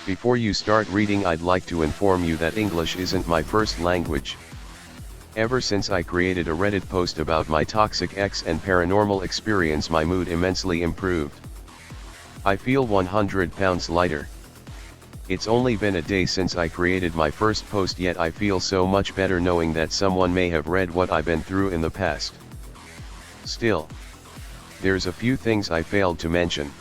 Before you start reading, I'd like to inform you that English isn't my first language. Ever since I created a Reddit post about my toxic ex and paranormal experience, my mood immensely improved. I feel 100 pounds lighter. It's only been a day since I created my first post, yet I feel so much better knowing that someone may have read what I've been through in the past. Still, there's a few things I failed to mention.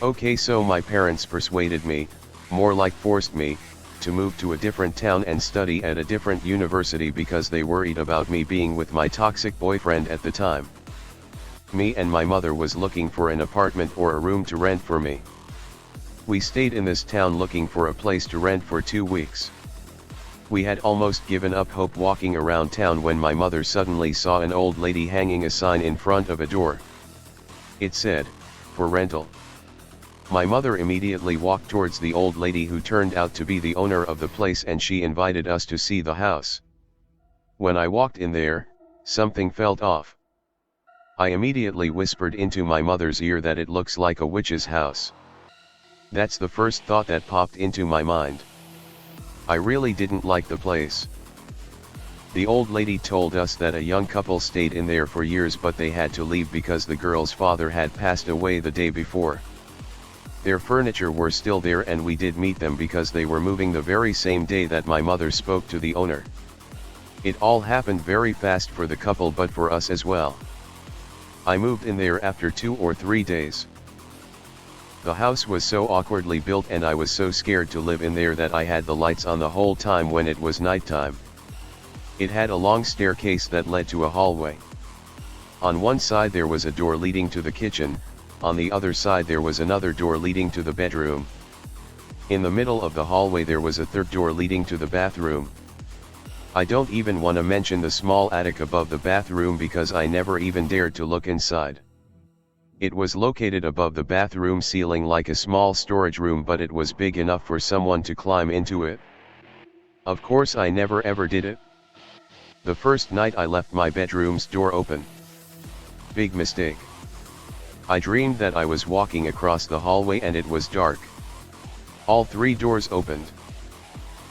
Okay, so my parents persuaded me, more like forced me, to move to a different town and study at a different university because they worried about me being with my toxic boyfriend at the time. Me and my mother was looking for an apartment or a room to rent for me. We stayed in this town looking for a place to rent for 2 weeks. We had almost given up hope walking around town when my mother suddenly saw an old lady hanging a sign in front of a door. It said, "For rental." My mother immediately walked towards the old lady, who turned out to be the owner of the place, and she invited us to see the house. When I walked in there, something felt off. I immediately whispered into my mother's ear that it looks like a witch's house. That's the first thought that popped into my mind. I really didn't like the place. The old lady told us that a young couple stayed in there for years, but they had to leave because the girl's father had passed away the day before. Their furniture were still there, and we did meet them because they were moving the very same day that my mother spoke to the owner. It all happened very fast for the couple, but for us as well. I moved in there after 2 or 3 days. The house was so awkwardly built, and I was so scared to live in there that I had the lights on the whole time when it was nighttime. It had a long staircase that led to a hallway. On one side there was a door leading to the kitchen. On the other side there was another door leading to the bedroom. In the middle of the hallway there was a third door leading to the bathroom. I don't even want to mention the small attic above the bathroom because I never even dared to look inside. It was located above the bathroom ceiling like a small storage room, but it was big enough for someone to climb into it. Of course I never ever did it. The first night I left my bedroom's door open. Big mistake. I dreamed that I was walking across the hallway and it was dark. All 3 doors opened.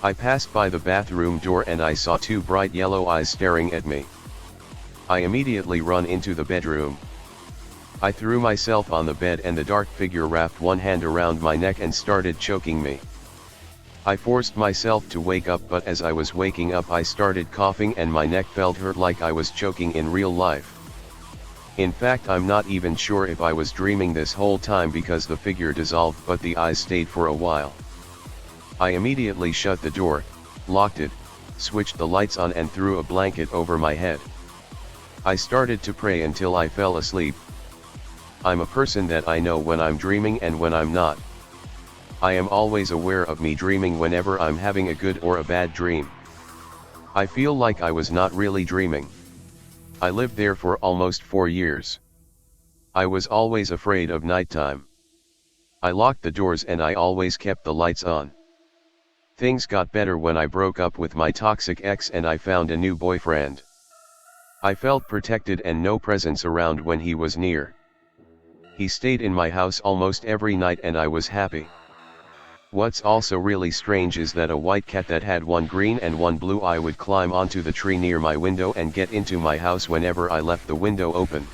I passed by the bathroom door and I saw 2 bright yellow eyes staring at me. I immediately run into the bedroom. I threw myself on the bed and the dark figure wrapped one hand around my neck and started choking me. I forced myself to wake up, but as I was waking up I started coughing and my neck felt hurt like I was choking in real life. In fact, I'm not even sure if I was dreaming this whole time because the figure dissolved but the eyes stayed for a while. I immediately shut the door, locked it, switched the lights on and threw a blanket over my head. I started to pray until I fell asleep. I'm a person that I know when I'm dreaming and when I'm not. I am always aware of me dreaming whenever I'm having a good or a bad dream. I feel like I was not really dreaming. I lived there for almost 4 years. I was always afraid of nighttime. I locked the doors and I always kept the lights on. Things got better when I broke up with my toxic ex and I found a new boyfriend. I felt protected and no presence around when he was near. He stayed in my house almost every night and I was happy. What's also really strange is that a white cat that had one green and one blue eye would climb onto the tree near my window and get into my house whenever I left the window open.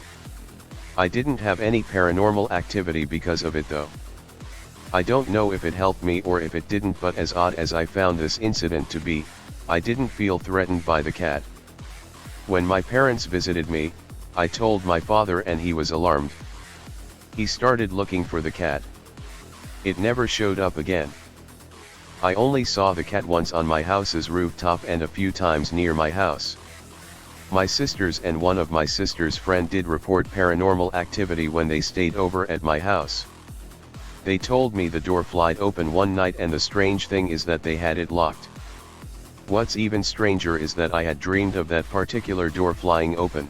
I didn't have any paranormal activity because of it though. I don't know if it helped me or if it didn't, but as odd as I found this incident to be, I didn't feel threatened by the cat. When my parents visited me, I told my father and he was alarmed. He started looking for the cat. It never showed up again. I only saw the cat once on my house's rooftop and a few times near my house. My sisters and one of my sister's friend did report paranormal activity when they stayed over at my house. They told me the door flied open one night and the strange thing is that they had it locked. What's even stranger is that I had dreamed of that particular door flying open.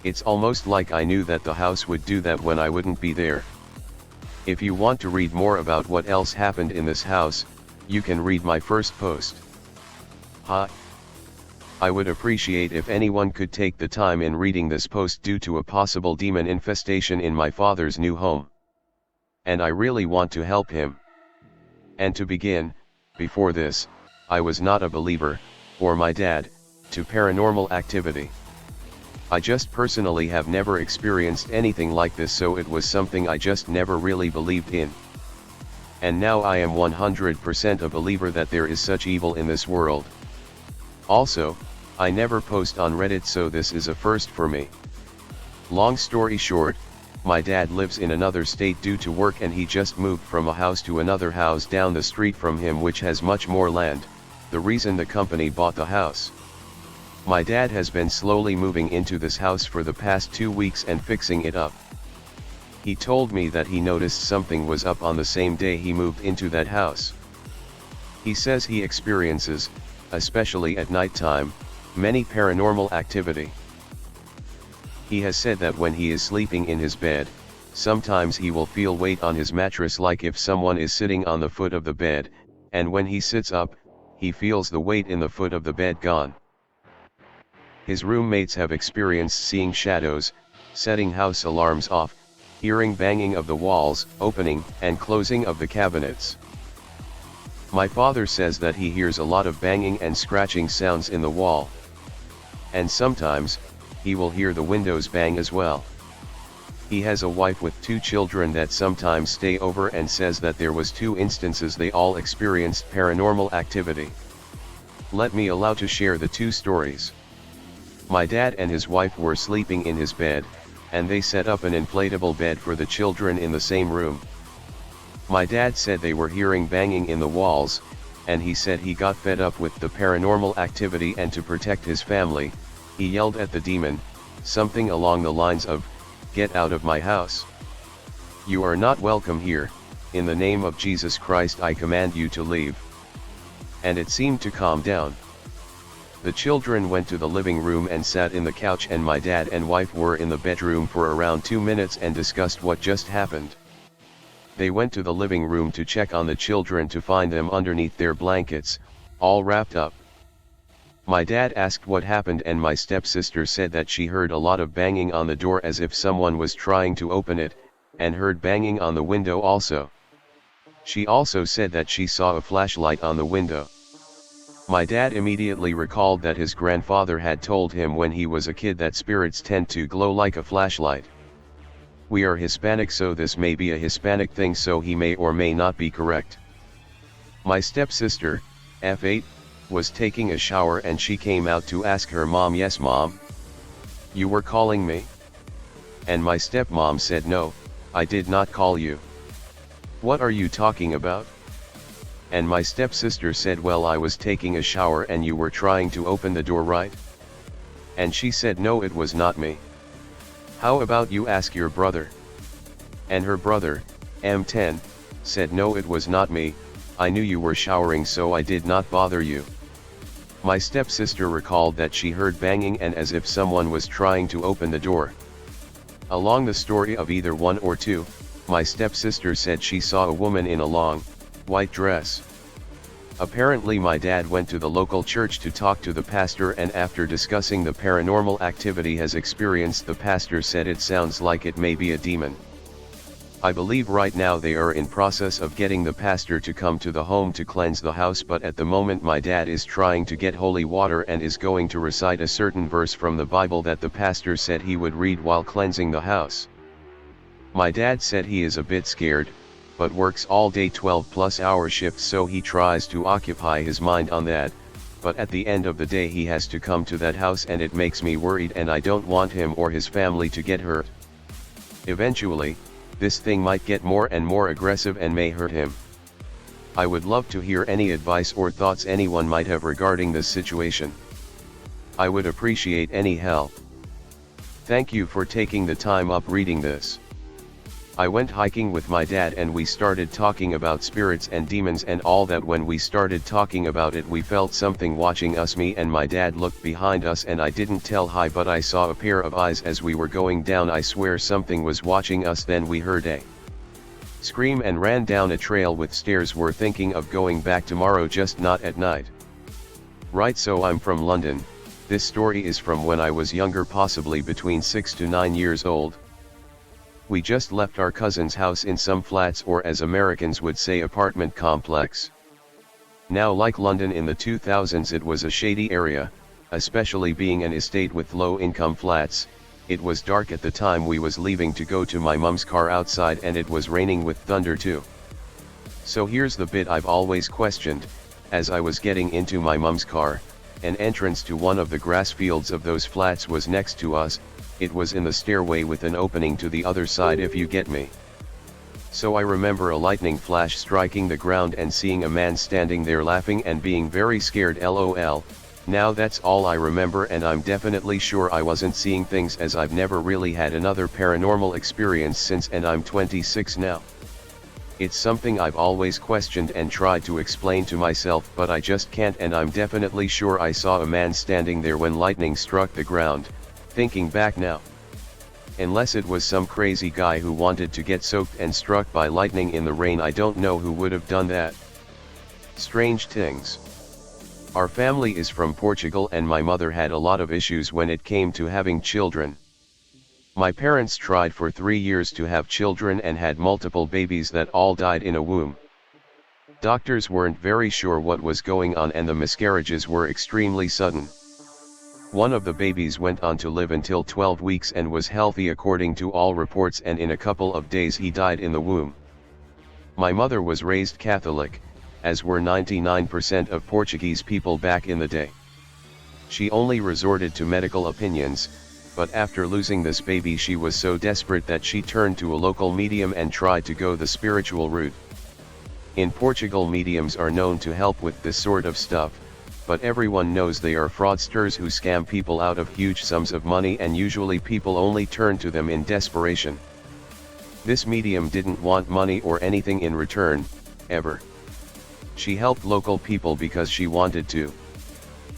It's almost like I knew that the house would do that when I wouldn't be there. If you want to read more about what else happened in this house, you can read my first post. Ha! I would appreciate if anyone could take the time in reading this post due to a possible demon infestation in my father's new home. And I really want to help him. And to begin, before this, I was not a believer, or my dad, to paranormal activity. I just personally have never experienced anything like this, so it was something I just never really believed in. And now I am 100% a believer that there is such evil in this world. Also, I never post on Reddit, so this is a first for me. Long story short, my dad lives in another state due to work, and he just moved from a house to another house down the street from him which has much more land, the reason the company bought the house. My dad has been slowly moving into this house for the past 2 weeks and fixing it up. He told me that he noticed something was up on the same day he moved into that house. He says he experiences, especially at nighttime, many paranormal activity. He has said that when he is sleeping in his bed, sometimes he will feel weight on his mattress like if someone is sitting on the foot of the bed, and when he sits up, he feels the weight in the foot of the bed gone. His roommates have experienced seeing shadows, setting house alarms off, hearing banging of the walls, opening and closing of the cabinets. My father says that he hears a lot of banging and scratching sounds in the wall. And sometimes, he will hear the windows bang as well. He has a wife with 2 children that sometimes stay over, and says that there was 2 instances they all experienced paranormal activity. Let me allow to share the 2 stories. My dad and his wife were sleeping in his bed, and they set up an inflatable bed for the children in the same room. My dad said they were hearing banging in the walls, and he said he got fed up with the paranormal activity, and to protect his family, he yelled at the demon, something along the lines of, "Get out of my house. You are not welcome here, in the name of Jesus Christ I command you to leave." And it seemed to calm down. The children went to the living room and sat in the couch, and my dad and wife were in the bedroom for around 2 minutes and discussed what just happened. They went to the living room to check on the children to find them underneath their blankets, all wrapped up. My dad asked what happened, and my stepsister said that she heard a lot of banging on the door as if someone was trying to open it, and heard banging on the window also. She also said that she saw a flashlight on the window. My dad immediately recalled that his grandfather had told him when he was a kid that spirits tend to glow like a flashlight. We are Hispanic, so this may be a Hispanic thing, so he may or may not be correct. My stepsister, F8, was taking a shower, and she came out to ask her mom, "Yes mom? You were calling me?" And my stepmom said, "No, I did not call you. What are you talking about?" And my stepsister said, "Well, I was taking a shower and you were trying to open the door, right?" And she said, "No, it was not me. How about you ask your brother?" And her brother, M10, said, "No, it was not me, I knew you were showering, so I did not bother you." My stepsister recalled that she heard banging and as if someone was trying to open the door. Along the story of either 1 or 2, my stepsister said she saw a woman in a long, white dress. Apparently my dad went to the local church to talk to the pastor, and after discussing the paranormal activity has experienced, the pastor said it sounds like it may be a demon. I believe right now they are in process of getting the pastor to come to the home to cleanse the house, but at the moment my dad is trying to get holy water and is going to recite a certain verse from the Bible that the pastor said he would read while cleansing the house. My dad said he is a bit scared, but works all day 12-plus-hour shifts, so he tries to occupy his mind on that, but at the end of the day he has to come to that house, and it makes me worried, and I don't want him or his family to get hurt. Eventually, this thing might get more and more aggressive and may hurt him. I would love to hear any advice or thoughts anyone might have regarding this situation. I would appreciate any help. Thank you for taking the time up reading this. I went hiking with my dad and we started talking about spirits and demons and all that. When we started talking about it, we felt something watching us. Me and my dad looked behind us and I didn't tell hi, but I saw a pair of eyes as we were going down. I swear something was watching us. Then we heard a scream and ran down a trail with stairs. We're thinking of going back tomorrow, just not at night. Right, so I'm from London. This story is from when I was younger, possibly between 6 to 9 years old. We just left our cousin's house in some flats, or as Americans would say, apartment complex. Now, like London in the 2000s, it was a shady area, especially being an estate with low-income flats. It was dark at the time we was leaving to go to my mum's car outside, and it was raining with thunder too. So here's the bit I've always questioned. As I was getting into my mum's car, an entrance to one of the grass fields of those flats was next to us. It was in the stairway with an opening to the other side, if you get me. So I remember a lightning flash striking the ground and seeing a man standing there laughing and being very scared, lol. Now that's all I remember, and I'm definitely sure I wasn't seeing things, as I've never really had another paranormal experience since, and I'm 26 now. It's something I've always questioned and tried to explain to myself, but I just can't, and I'm definitely sure I saw a man standing there when lightning struck the ground. Thinking back now, unless it was some crazy guy who wanted to get soaked and struck by lightning in the rain, I don't know who would have done that. Strange things. Our family is from Portugal, and my mother had a lot of issues when it came to having children. My parents tried for 3 years to have children and had multiple babies that all died in a womb. Doctors weren't very sure what was going on, and the miscarriages were extremely sudden. One of the babies went on to live until 12 weeks and was healthy according to all reports, and in a couple of days he died in the womb. My mother was raised Catholic, as were 99% of Portuguese people back in the day. She only resorted to medical opinions, but after losing this baby she was so desperate that she turned to a local medium and tried to go the spiritual route. In Portugal, mediums are known to help with this sort of stuff, but everyone knows they are fraudsters who scam people out of huge sums of money, and usually people only turn to them in desperation. This medium didn't want money or anything in return, ever. She helped local people because she wanted to.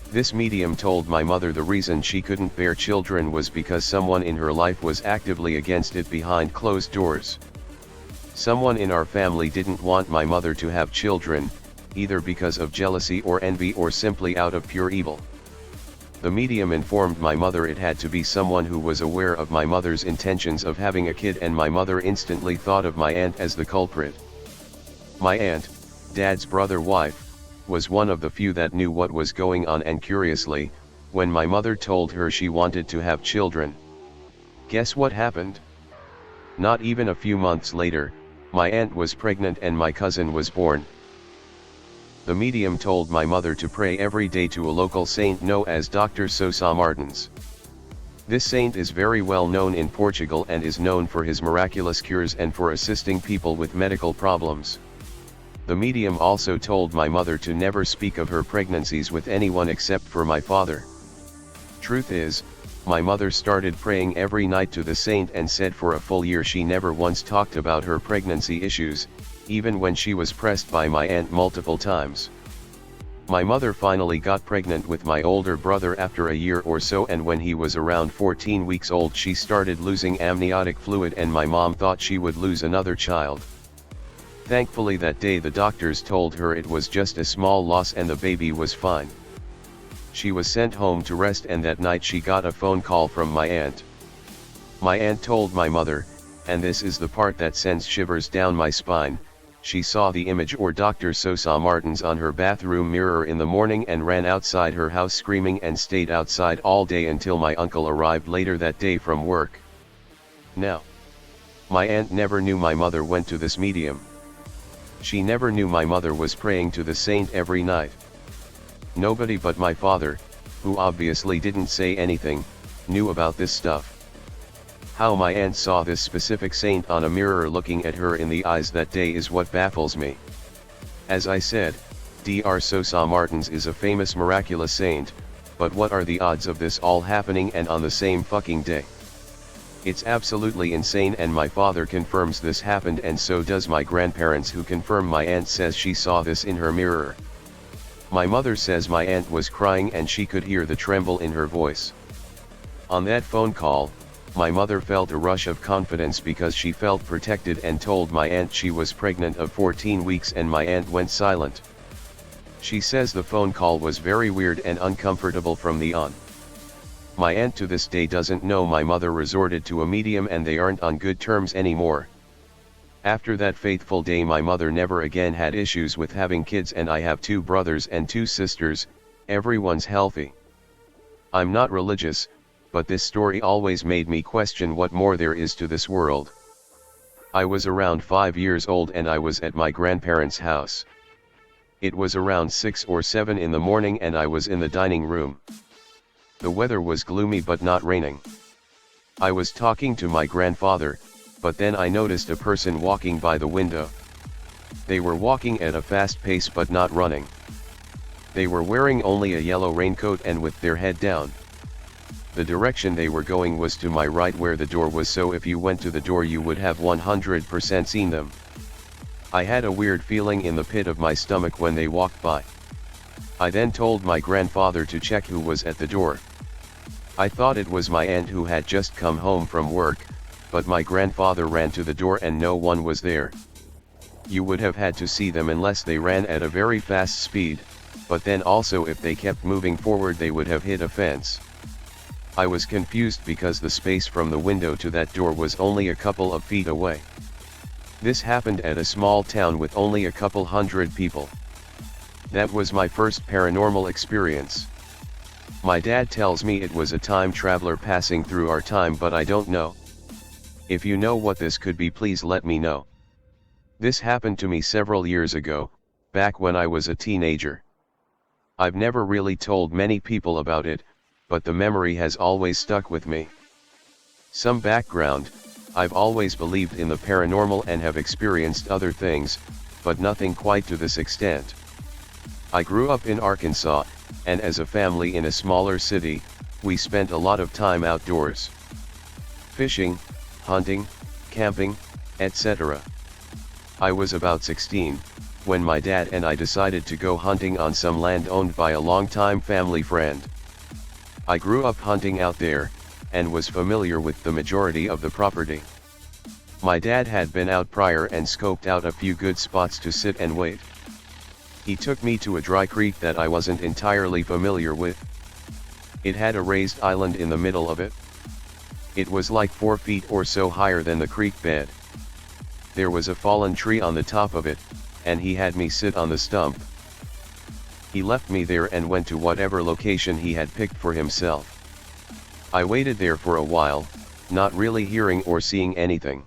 This medium told my mother the reason she couldn't bear children was because someone in her life was actively against it behind closed doors. Someone in our family didn't want my mother to have children, either because of jealousy or envy or simply out of pure evil. The medium informed my mother it had to be someone who was aware of my mother's intentions of having a kid, and my mother instantly thought of my aunt as the culprit. My aunt, Dad's brother wife, was one of the few that knew what was going on, and curiously, when my mother told her she wanted to have children, guess what happened? Not even a few months later, my aunt was pregnant and my cousin was born. The medium told my mother to pray every day to a local saint known as Dr. Sousa Martins. This saint is very well known in Portugal and is known for his miraculous cures and for assisting people with medical problems. The medium also told my mother to never speak of her pregnancies with anyone except for my father. Truth is, my mother started praying every night to the saint and said for a full year she never once talked about her pregnancy issues, even when she was pressed by my aunt multiple times. My mother finally got pregnant with my older brother after a year or so, and when he was around 14 weeks old she started losing amniotic fluid, and my mom thought she would lose another child. Thankfully that day the doctors told her it was just a small loss and the baby was fine. She was sent home to rest, and that night she got a phone call from my aunt. My aunt told my mother, and this is the part that sends shivers down my spine, she saw the image or Dr. Sousa Martins on her bathroom mirror in the morning and ran outside her house screaming and stayed outside all day until my uncle arrived later that day from work. Now, my aunt never knew my mother went to this medium. She never knew my mother was praying to the saint every night. Nobody but my father, who obviously didn't say anything, knew about this stuff. How my aunt saw this specific saint on a mirror looking at her in the eyes that day is what baffles me. As I said, Dr. Sousa Martins is a famous miraculous saint, but what are the odds of this all happening and on the same fucking day? It's absolutely insane, and my father confirms this happened, and so does my grandparents, who confirm my aunt says she saw this in her mirror. My mother says my aunt was crying and she could hear the tremble in her voice. On that phone call, my mother felt a rush of confidence because she felt protected and told my aunt she was pregnant of 14 weeks, and my aunt went silent. She says the phone call was very weird and uncomfortable from the on. My aunt to this day doesn't know my mother resorted to a medium and they aren't on good terms anymore. After that fateful day, my mother never again had issues with having kids, and I have 2 brothers and 2 sisters, everyone's healthy. I'm not religious, but this story always made me question what more there is to this world. I was around 5 years old and I was at my grandparents' house. It was around 6 or 7 in the morning and I was in the dining room. The weather was gloomy but not raining. I was talking to my grandfather, but then I noticed a person walking by the window. They were walking at a fast pace but not running. They were wearing only a yellow raincoat and with their head down. The direction they were going was to my right where the door was, so if you went to the door you would have 100% seen them. I had a weird feeling in the pit of my stomach when they walked by. I then told my grandfather to check who was at the door. I thought it was my aunt who had just come home from work, but my grandfather ran to the door and no one was there. You would have had to see them unless they ran at a very fast speed, but then also if they kept moving forward they would have hit a fence. I was confused because the space from the window to that door was only a couple of feet away. This happened at a small town with only a couple hundred people. That was my first paranormal experience. My dad tells me it was a time traveler passing through our time, but I don't know. If you know what this could be, please let me know. This happened to me several years ago, back when I was a teenager. I've never really told many people about it, but the memory has always stuck with me. Some background: I've always believed in the paranormal and have experienced other things, but nothing quite to this extent. I grew up in Arkansas, and as a family in a smaller city, we spent a lot of time outdoors. Fishing, hunting, camping, etc. I was about 16, when my dad and I decided to go hunting on some land owned by a longtime family friend. I grew up hunting out there, and was familiar with the majority of the property. My dad had been out prior and scoped out a few good spots to sit and wait. He took me to a dry creek that I wasn't entirely familiar with. It had a raised island in the middle of it. It was like 4 feet or so higher than the creek bed. There was a fallen tree on the top of it, and he had me sit on the stump. He left me there and went to whatever location he had picked for himself. I waited there for a while, not really hearing or seeing anything.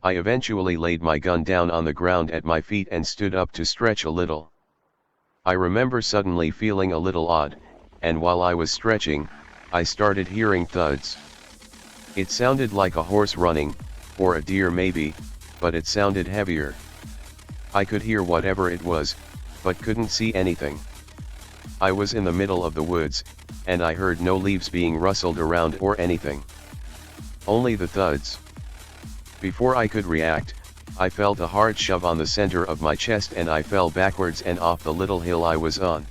I eventually laid my gun down on the ground at my feet and stood up to stretch a little. I remember suddenly feeling a little odd, and while I was stretching, I started hearing thuds. It sounded like a horse running, or a deer maybe, but it sounded heavier. I could hear whatever it was, but couldn't see anything. I was in the middle of the woods, and I heard no leaves being rustled around or anything. Only the thuds. Before I could react, I felt a hard shove on the center of my chest and I fell backwards and off the little hill I was on.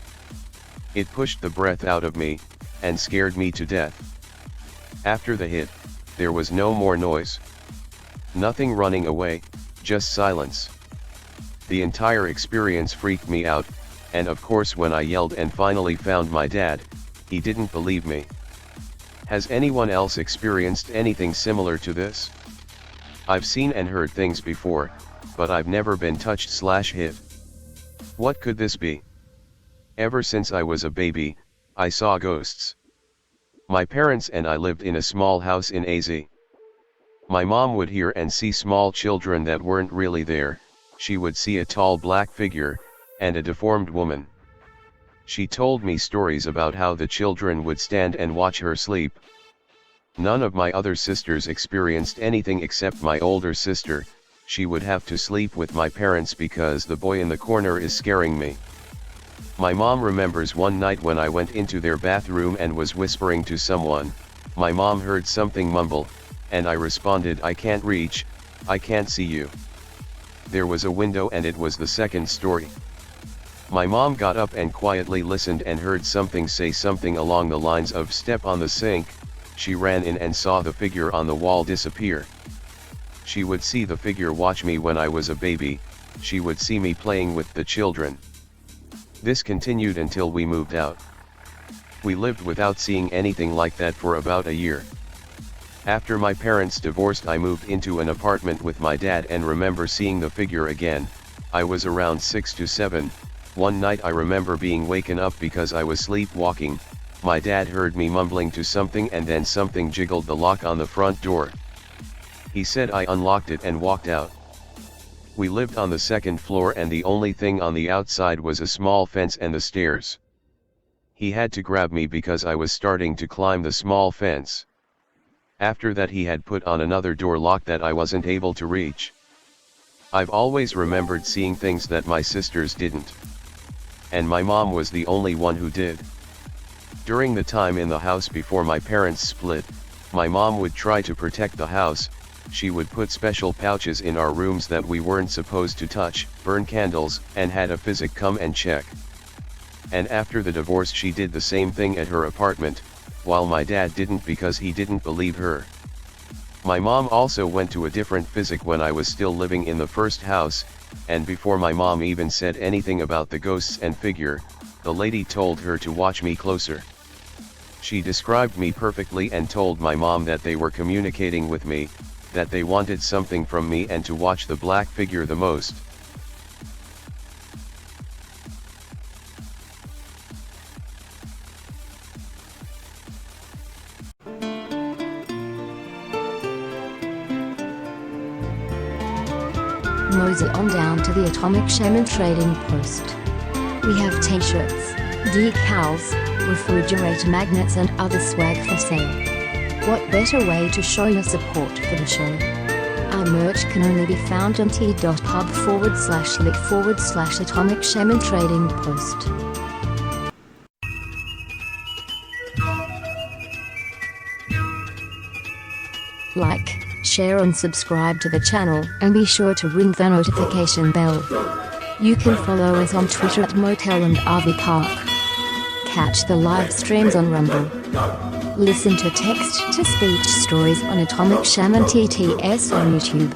It pushed the breath out of me, and scared me to death. After the hit, there was no more noise. Nothing running away, just silence. The entire experience freaked me out, and of course when I yelled and finally found my dad, he didn't believe me. Has anyone else experienced anything similar to this? I've seen and heard things before, but I've never been touched/hit. What could this be? Ever since I was a baby, I saw ghosts. My parents and I lived in a small house in AZ. My mom would hear and see small children that weren't really there. She would see a tall black figure, and a deformed woman. She told me stories about how the children would stand and watch her sleep. None of my other sisters experienced anything except my older sister. She would have to sleep with my parents because the boy in the corner is scaring me. My mom remembers one night when I went into their bathroom and was whispering to someone. My mom heard something mumble, and I responded, "I can't reach, I can't see you." There was a window and it was the second story. My mom got up and quietly listened and heard something say something along the lines of "step on the sink." She ran in and saw the figure on the wall disappear. She would see the figure watch me when I was a baby, she would see me playing with the children. This continued until we moved out. We lived without seeing anything like that for about a year. After my parents divorced, I moved into an apartment with my dad and remember seeing the figure again. I was around 6 to 7. One night I remember being waken up because I was sleepwalking. My dad heard me mumbling to something and then something jiggled the lock on the front door. He said I unlocked it and walked out. We lived on the second floor and the only thing on the outside was a small fence and the stairs. He had to grab me because I was starting to climb the small fence. After that he had put on another door lock that I wasn't able to reach. I've always remembered seeing things that my sisters didn't. And my mom was the only one who did. During the time in the house before my parents split, my mom would try to protect the house. She would put special pouches in our rooms that we weren't supposed to touch, burn candles, and had a physic come and check. And after the divorce she did the same thing at her apartment, while my dad didn't because he didn't believe her. My mom also went to a different physic when I was still living in the first house, and before my mom even said anything about the ghosts and figure, the lady told her to watch me closer. She described me perfectly and told my mom that they were communicating with me, that they wanted something from me and to watch the black figure the most. Mosey on down to the Atomic Shaman Trading Post. We have t-shirts, decals, refrigerator magnets and other swag for sale. What better way to show your support for the show? Our merch can only be found on t.pub/lit/Atomic Shaman Trading Post. Like, share and subscribe to the channel, and be sure to ring the notification bell. You can follow us on Twitter at Motel and RV Park. Catch the live streams on Rumble. Listen to text-to-speech stories on Atomic Shaman TTS on YouTube.